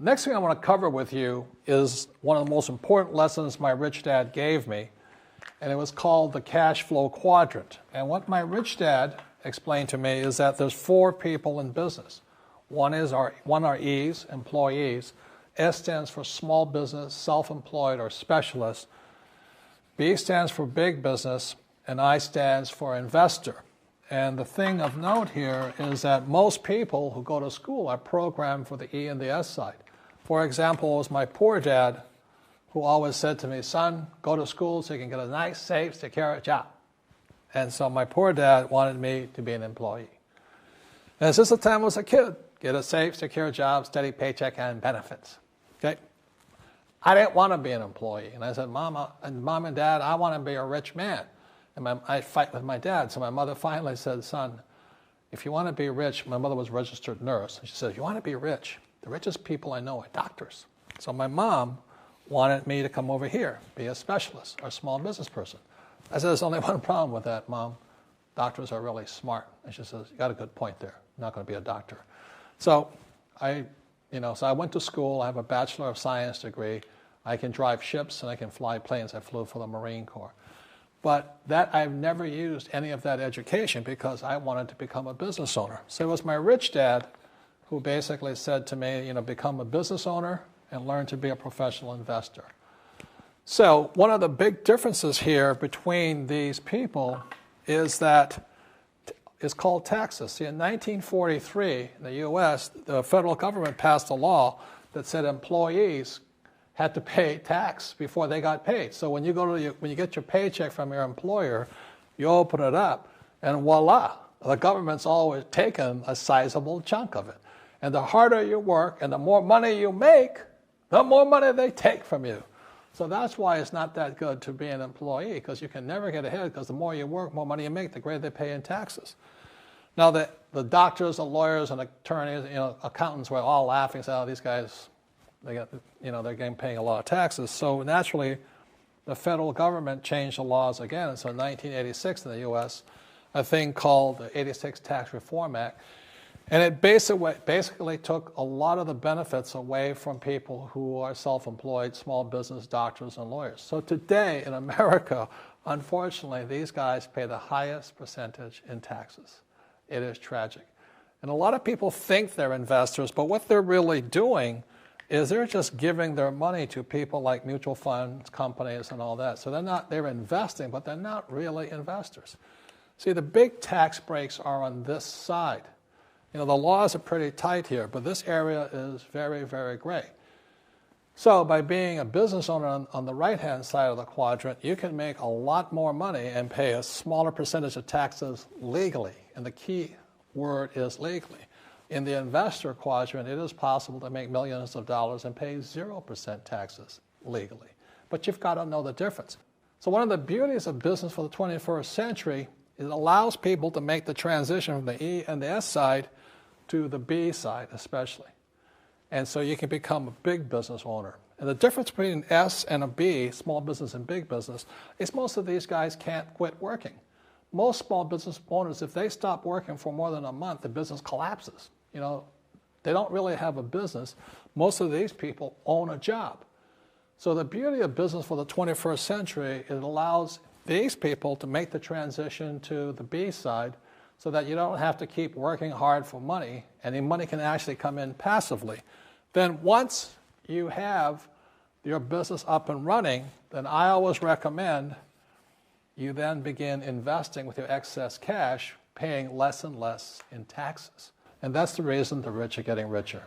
Next thing I want to cover with you is one of the most important lessons my rich dad gave me, and it was called the cash flow quadrant. And what my rich dad explained to me is that there's 4 people in business. One are E's, employees. S stands for small business, self-employed, or specialist. B stands for big business, and I stands for investor. And the thing of note here is that most people who go to school are programmed for the E and the S side. For example, it was my poor dad who always said to me, son, go to school so you can get a nice, safe, secure job. And so my poor dad wanted me to be an employee. And since the time I was a kid, get a safe, secure job, steady paycheck, and benefits. Okay? I didn't want to be an employee. And I said, Mom and Dad, I want to be a rich man. And I fight with my dad. So my mother finally said, son, if you want to be rich, my mother was a registered nurse. And she said, if you want to be rich, the richest people I know are doctors. So my mom wanted me to come over here, be a specialist or a small business person. I said, there's only one problem with that, Mom. Doctors are really smart. And she says, you got a good point there. I'm not going to be a doctor. So I went to school. I have a Bachelor of Science degree. I can drive ships and I can fly planes. I flew for the Marine Corps. But I've never used any of that education because I wanted to become a business owner. So it was my rich dad who basically said to me, become a business owner and learn to be a professional investor. So one of the big differences here between these people is that it's called taxes. See, in 1943, in the U.S., the federal government passed a law that said employees had to pay tax before they got paid. So when you get your paycheck from your employer, you open it up, and voila, the government's always taken a sizable chunk of it. And the harder you work and the more money you make, the more money they take from you. So that's why it's not that good to be an employee, because you can never get ahead, because the more you work, more money you make, the greater they pay in taxes. Now, the doctors, the lawyers, and attorneys, accountants were all laughing, saying, oh, these guys, they're getting paying a lot of taxes. So naturally, the federal government changed the laws again. And so in 1986 in the U.S., a thing called the 86 Tax Reform Act, and it basically took a lot of the benefits away from people who are self-employed, small business, doctors, and lawyers. So today in America, unfortunately, these guys pay the highest percentage in taxes. It is tragic. And a lot of people think they're investors, but what they're really doing is they're just giving their money to people like mutual funds, companies, and all that. So they're investing, but they're not really investors. See, the big tax breaks are on this side. The laws are pretty tight here, but this area is very, very gray. So by being a business owner on the right-hand side of the quadrant, you can make a lot more money and pay a smaller percentage of taxes legally. And the key word is legally. In the investor quadrant, it is possible to make millions of dollars and pay 0% taxes legally. But you've got to know the difference. So one of the beauties of business for the 21st century is it allows people to make the transition from the E and the S side to the B side especially. And so you can become a big business owner. And the difference between an S and a B, small business and big business, is most of these guys can't quit working. Most small business owners, if they stop working for more than a month, the business collapses. They don't really have a business. Most of these people own a job. So the beauty of business for the 21st century, it allows these people to make the transition to the B side so that you don't have to keep working hard for money, and the money can actually come in passively. Then once you have your business up and running, then I always recommend you then begin investing with your excess cash, paying less and less in taxes. And that's the reason the rich are getting richer.